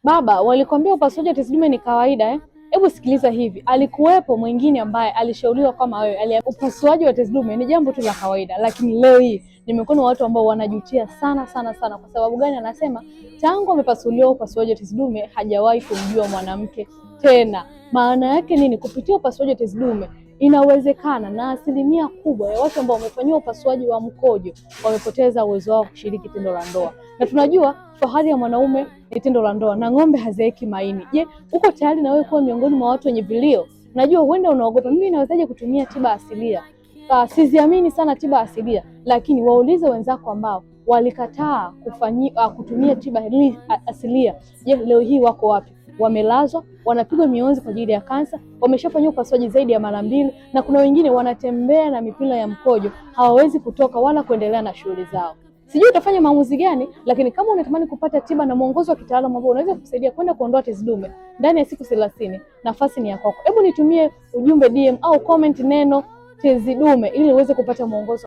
Baba, walikwambia upasuaji wa tezi dume ni kawaida eh? Hebu sikiliza hivi, alikuwepo mwingine ambaye alishauriwa kama wewe, upasuaji wa tezi dume ni jambo tu la kawaida, lakini leo hii ni miongoni mwa watu ambao wanajutia sana sana sana. Kwa sababu gani? Anasema tangu amepasuliwa upasuaji wa tezi dume hajawahi kumjua mwanamke tena. Maana yake nini? Kupitia upasuaji wa tezi dume inawezekana na asilimia kubwa ya watu ambao wamefanyiwa upasuaji wa mkojo wamepoteza uwezo wao kushiriki tendo la ndoa. Na tunajua fahari ya mwanaume ni tendo la ndoa na ng'ombe hazeeki maini. Je, uko tayari na wewe kuwa miongoni mwa watu wenye vilio? Najua huenda unaogopa, mimi nawezaje kutumia tiba asilia? Siziamini sana tiba asilia, lakini waulize wenzako ambao walikataa kutumia tiba asilia. Je, leo hii wako wapi? Wamelazwa, wanapigwa mionzi kwa ajili ya kansa, wameshafanywa upasuaji zaidi ya mara 2, na kuna wengine wanatembea na mipira ya mkojo, hawawezi kutoka wala kuendelea na shughuli zao. Sijui utafanya maamuzi gani, lakini kama unatamani kupata tiba na mwongozo wa kitaalamu ambao unaweza kusaidia kwenda kuondoa tezi dume ndani ya siku 30, nafasi ni ya kwako. Hebu nitumie ujumbe DM au comment neno tezi dume ili uweze kupata mwongozo.